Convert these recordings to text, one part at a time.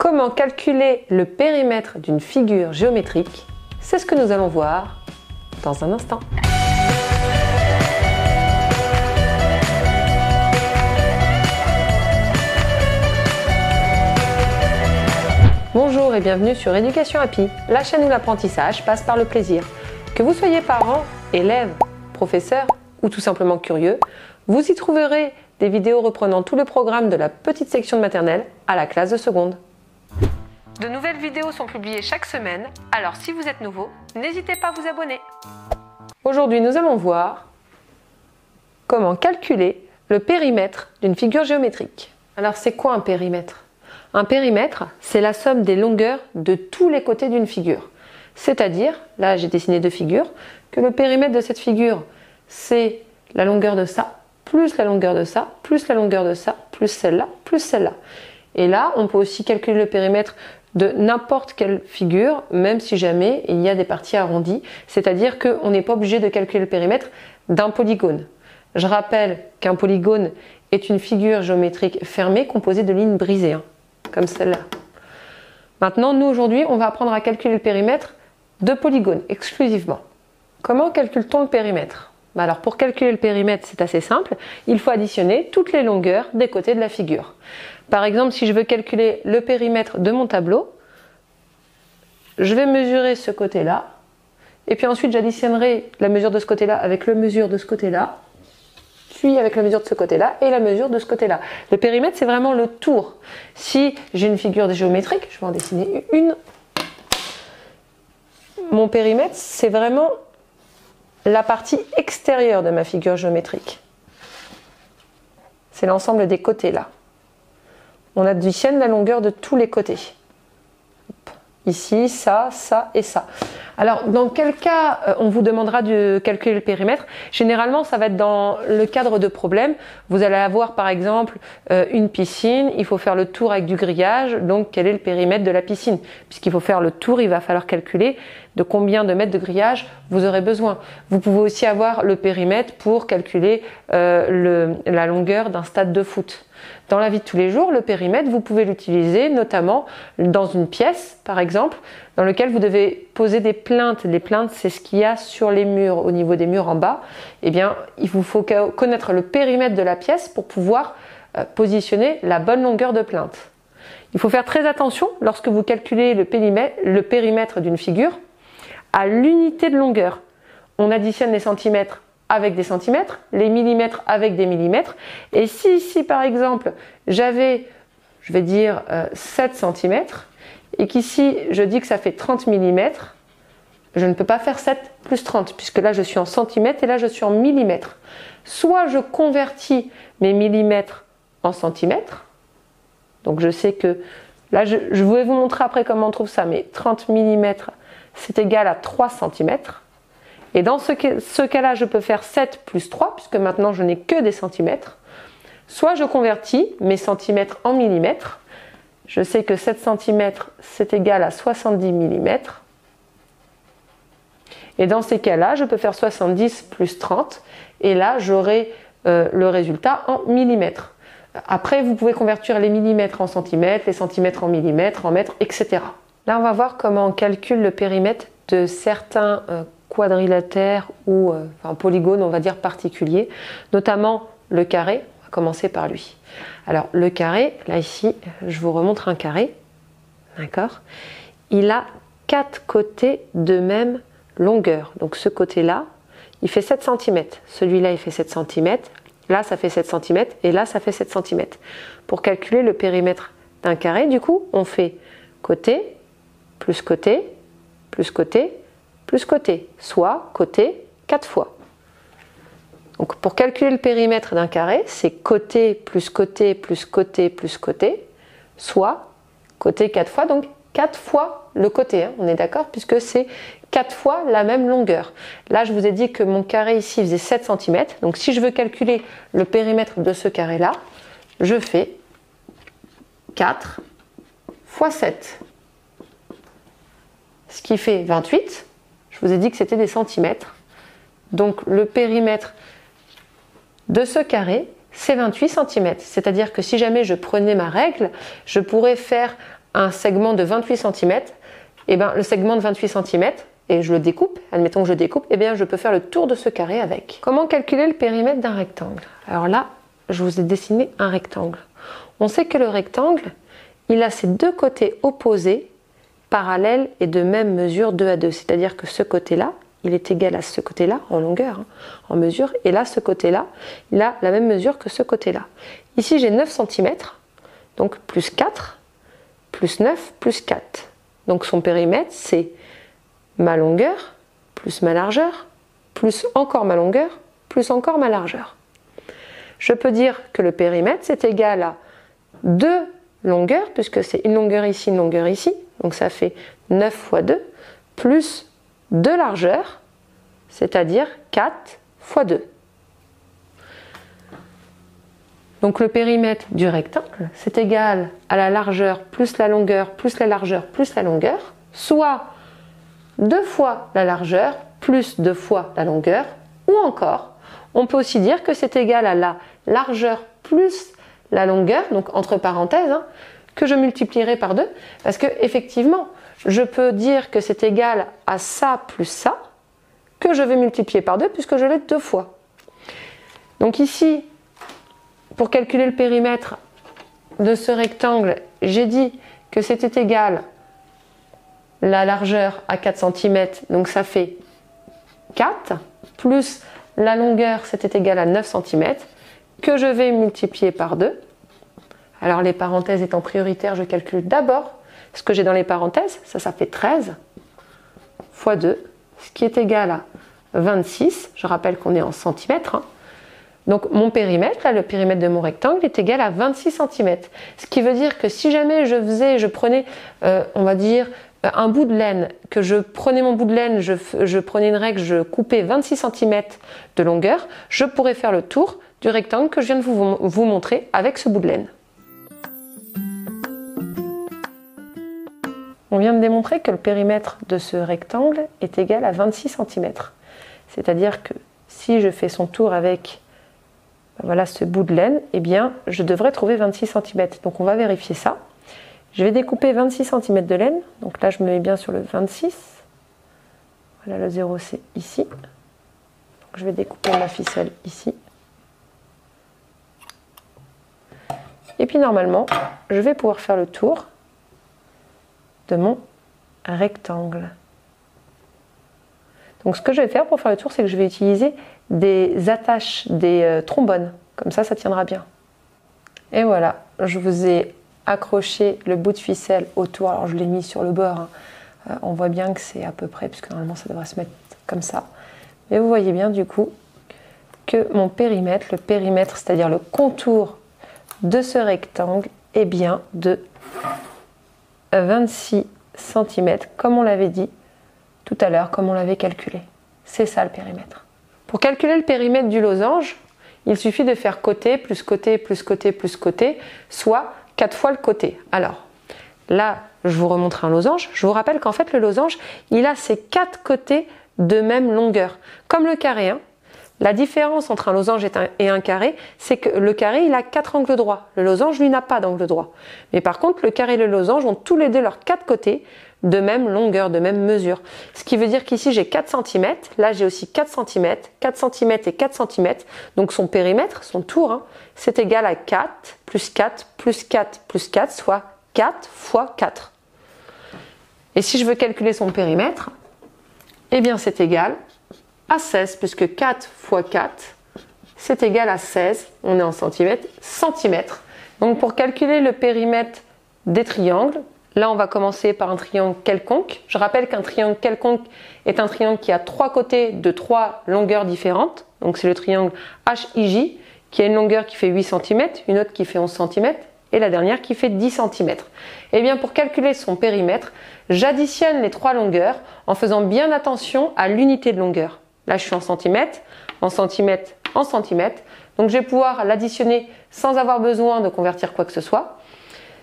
Comment calculer le périmètre d'une figure géométrique? C'est ce que nous allons voir dans un instant. Bonjour et bienvenue sur Éducation Happy, la chaîne où l'apprentissage passe par le plaisir. Que vous soyez parents, élèves, professeurs ou tout simplement curieux, vous y trouverez des vidéos reprenant tout le programme de la petite section de maternelle à la classe de seconde. De nouvelles vidéos sont publiées chaque semaine, alors si vous êtes nouveau, n'hésitez pas à vous abonner. Aujourd'hui, nous allons voir comment calculer le périmètre d'une figure géométrique. Alors, c'est quoi un périmètre? Un périmètre, c'est la somme des longueurs de tous les côtés d'une figure. C'est-à-dire, là j'ai dessiné deux figures, que le périmètre de cette figure, c'est la longueur de ça, plus la longueur de ça, plus la longueur de ça, plus celle-là, plus celle-là. Et là, on peut aussi calculer le périmètre de n'importe quelle figure, même si jamais il y a des parties arrondies, c'est-à-dire qu'on n'est pas obligé de calculer le périmètre d'un polygone. Je rappelle qu'un polygone est une figure géométrique fermée composée de lignes brisées, comme celle-là. Maintenant, nous aujourd'hui, on va apprendre à calculer le périmètre de polygones exclusivement. Comment calcule-t-on le périmètre? Alors pour calculer le périmètre, c'est assez simple, il faut additionner toutes les longueurs des côtés de la figure. Par exemple, si je veux calculer le périmètre de mon tableau, je vais mesurer ce côté-là, et puis ensuite j'additionnerai la mesure de ce côté-là avec la mesure de ce côté-là, puis avec la mesure de ce côté-là et la mesure de ce côté-là. Le périmètre, c'est vraiment le tour. Si j'ai une figure géométrique, je vais en dessiner une, mon périmètre, c'est vraiment la partie extérieure de ma figure géométrique. C'est l'ensemble des côtés là. On additionne la longueur de tous les côtés. Ici, ça, ça et ça. Alors, dans quel cas on vous demandera de calculer le périmètre? Généralement, ça va être dans le cadre de problèmes. Vous allez avoir par exemple une piscine, il faut faire le tour avec du grillage, donc quel est le périmètre de la piscine? Puisqu'il faut faire le tour, il va falloir calculer de combien de mètres de grillage vous aurez besoin. Vous pouvez aussi avoir le périmètre pour calculer la longueur d'un stade de foot. Dans la vie de tous les jours, le périmètre, vous pouvez l'utiliser notamment dans une pièce, par exemple, dans laquelle vous devez poser des plinthes. Les plinthes, c'est ce qu'il y a sur les murs, au niveau des murs en bas. Eh bien, il vous faut connaître le périmètre de la pièce pour pouvoir positionner la bonne longueur de plinthe. Il faut faire très attention lorsque vous calculez le périmètre d'une figure à l'unité de longueur. On additionne les centimètres avec des centimètres, les millimètres avec des millimètres. Et si ici, par exemple, j'avais, je vais dire, 7 cm, et qu'ici, je dis que ça fait 30 mm, je ne peux pas faire 7 plus 30, puisque là, je suis en centimètres et là, je suis en millimètres. Soit je convertis mes millimètres en centimètres, donc je sais que, là, je vais vous montrer après comment on trouve ça, mais 30 mm, c'est égal à 3 cm. Et dans ce cas-là, je peux faire 7 plus 3, puisque maintenant je n'ai que des centimètres. Soit je convertis mes centimètres en millimètres. Je sais que 7 cm, c'est égal à 70 mm. Et dans ces cas-là, je peux faire 70 plus 30. Et là, j'aurai le résultat en millimètres. Après, vous pouvez convertir les millimètres en centimètres, les centimètres en millimètres, en mètres, etc. Là, on va voir comment on calcule le périmètre de certains quadrilatères ou polygones, on va dire particuliers, notamment le carré. On va commencer par lui. Alors le carré, là ici, je vous remontre un carré, d'accord? Il a 4 côtés de même longueur. Donc ce côté-là, il fait 7 cm. Celui-là, il fait 7 cm. Là, ça fait 7 cm. Et là, ça fait 7 cm. Pour calculer le périmètre d'un carré, du coup, on fait côté, plus côté, plus côté, plus côté, soit côté 4 fois. Donc pour calculer le périmètre d'un carré, c'est côté plus côté plus côté plus côté, soit côté 4 fois, donc 4 fois le côté, on est d'accord, puisque c'est 4 fois la même longueur. Là, je vous ai dit que mon carré ici faisait 7 cm, donc si je veux calculer le périmètre de ce carré-là, je fais 4 fois 7, ce qui fait 28. Je vous ai dit que c'était des centimètres. Donc le périmètre de ce carré, c'est 28 cm. C'est-à-dire que si jamais je prenais ma règle, je pourrais faire un segment de 28 cm, et bien le segment de 28 cm, et je le découpe, admettons que je découpe, et bien je peux faire le tour de ce carré avec. Comment calculer le périmètre d'un rectangle? Alors là, je vous ai dessiné un rectangle. On sait que le rectangle, il a ses deux côtés opposés, parallèles et de même mesure 2 à 2. C'est-à-dire que ce côté-là, il est égal à ce côté-là en longueur, hein, en mesure, et là, ce côté-là, il a la même mesure que ce côté-là. Ici, j'ai 9 cm, donc plus 4, plus 9, plus 4. Donc son périmètre, c'est ma longueur, plus ma largeur, plus encore ma longueur, plus encore ma largeur. Je peux dire que le périmètre, c'est égal à 2 longueurs, puisque c'est une longueur ici, une longueur ici, donc ça fait 9 fois 2, plus 2 largeurs, c'est-à-dire 4 fois 2. Donc le périmètre du rectangle, c'est égal à la largeur plus la longueur plus la largeur plus la longueur, soit 2 fois la largeur plus 2 fois la longueur, ou encore, on peut aussi dire que c'est égal à la largeur plus la longueur, donc entre parenthèses, hein, que je multiplierai par 2, parce que effectivement, je peux dire que c'est égal à ça plus ça, que je vais multiplier par 2, puisque je l'ai 2 fois. Donc ici, pour calculer le périmètre de ce rectangle, j'ai dit que c'était égal la largeur à 4 cm, donc ça fait 4, plus la longueur, c'était égal à 9 cm, que je vais multiplier par 2. Alors les parenthèses étant prioritaires, je calcule d'abord ce que j'ai dans les parenthèses, ça fait 13 fois 2, ce qui est égal à 26, je rappelle qu'on est en centimètres, hein. Donc mon périmètre, là, le périmètre de mon rectangle est égal à 26 cm. Ce qui veut dire que si jamais je prenais, on va dire, un bout de laine, que je prenais mon bout de laine, je prenais une règle, je coupais 26 cm de longueur, je pourrais faire le tour du rectangle que je viens de vous montrer avec ce bout de laine. On vient de démontrer que le périmètre de ce rectangle est égal à 26 cm. C'est-à-dire que si je fais son tour avec voilà ce bout de laine, eh bien je devrais trouver 26 cm. Donc on va vérifier ça. Je vais découper 26 cm de laine. Donc là je me mets bien sur le 26. Voilà, le 0 c'est ici. Donc je vais découper ma ficelle ici. Et puis normalement, je vais pouvoir faire le tour de mon rectangle. Donc ce que je vais faire pour faire le tour, c'est que je vais utiliser des attaches, des trombones. Comme ça tiendra bien. Et voilà, je vous ai accroché le bout de ficelle autour. Alors je l'ai mis sur le bord. Hein. On voit bien que c'est à peu près, puisque normalement ça devrait se mettre comme ça. Mais vous voyez bien du coup que mon périmètre, le périmètre, c'est-à-dire le contour de ce rectangle, est bien de 26 cm, comme on l'avait dit tout à l'heure, comme on l'avait calculé. C'est ça le périmètre. Pour calculer le périmètre du losange, il suffit de faire côté, plus côté, plus côté, plus côté, soit 4 fois le côté. Alors, là, je vous remontre un losange. Je vous rappelle qu'en fait, le losange, il a ses 4 côtés de même longueur. Comme le carré, hein. La différence entre un losange et un carré, c'est que le carré, il a 4 angles droits. Le losange, lui, n'a pas d'angle droit. Mais par contre, le carré et le losange ont tous les deux leurs 4 côtés de même longueur, de même mesure. Ce qui veut dire qu'ici, j'ai 4 cm. Là, j'ai aussi 4 cm, 4 cm et 4 cm. Donc, son périmètre, son tour, hein, c'est égal à 4 plus 4 plus 4 plus 4, soit 4 fois 4. Et si je veux calculer son périmètre, eh bien, c'est égal à 16, puisque 4 fois 4, c'est égal à 16. On est en centimètres, centimètres. Donc, pour calculer le périmètre des triangles, là, on va commencer par un triangle quelconque. Je rappelle qu'un triangle quelconque est un triangle qui a 3 côtés de 3 longueurs différentes. Donc, c'est le triangle HIJ, qui a une longueur qui fait 8 cm, une autre qui fait 11 cm, et la dernière qui fait 10 cm. Et bien, pour calculer son périmètre, j'additionne les 3 longueurs en faisant bien attention à l'unité de longueur. Là, je suis en centimètres, en centimètres, en centimètres. Donc, je vais pouvoir l'additionner sans avoir besoin de convertir quoi que ce soit.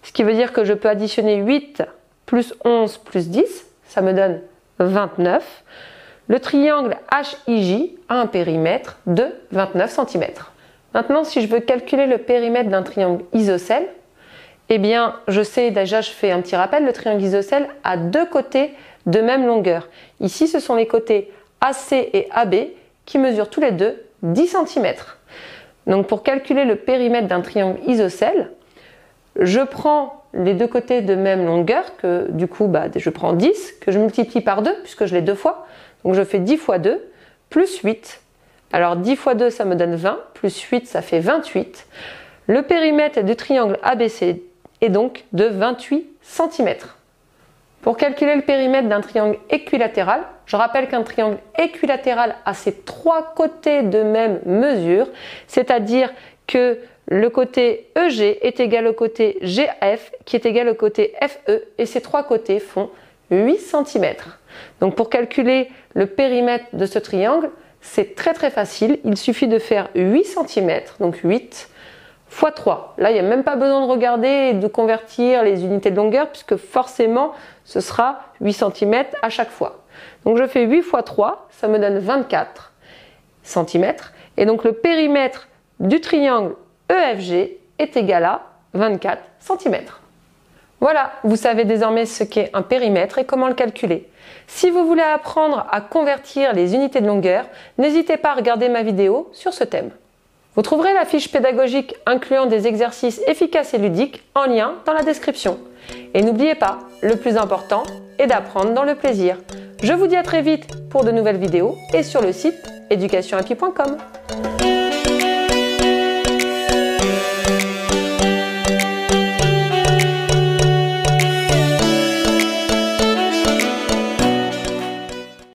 Ce qui veut dire que je peux additionner 8 plus 11 plus 10. Ça me donne 29. Le triangle HIJ a un périmètre de 29 cm. Maintenant, si je veux calculer le périmètre d'un triangle isocèle, Eh bien, je sais déjà, je fais un petit rappel, le triangle isocèle a deux côtés de même longueur. Ici, ce sont les côtés AC et AB qui mesurent tous les deux 10 cm. Donc pour calculer le périmètre d'un triangle isocèle, je prends les deux côtés de même longueur, que du coup je prends 10, que je multiplie par 2 puisque je l'ai deux fois. Donc je fais 10 fois 2 plus 8. Alors 10 fois 2 ça me donne 20, plus 8 ça fait 28. Le périmètre du triangle ABC est donc de 28 cm. Pour calculer le périmètre d'un triangle équilatéral, je rappelle qu'un triangle équilatéral a ses trois côtés de même mesure, c'est-à-dire que le côté EG est égal au côté GF qui est égal au côté FE et ces trois côtés font 8 cm. Donc pour calculer le périmètre de ce triangle, c'est très facile, il suffit de faire 8 cm, donc 8 fois 3. Là, il n'y a même pas besoin de regarder et de convertir les unités de longueur puisque forcément, ce sera 8 cm à chaque fois. Donc je fais 8 fois 3, ça me donne 24 cm. Et donc le périmètre du triangle EFG est égal à 24 cm. Voilà, vous savez désormais ce qu'est un périmètre et comment le calculer. Si vous voulez apprendre à convertir les unités de longueur, n'hésitez pas à regarder ma vidéo sur ce thème. Vous trouverez la fiche pédagogique incluant des exercices efficaces et ludiques en lien dans la description. Et n'oubliez pas, le plus important est d'apprendre dans le plaisir. Je vous dis à très vite pour de nouvelles vidéos et sur le site educationhappy.com.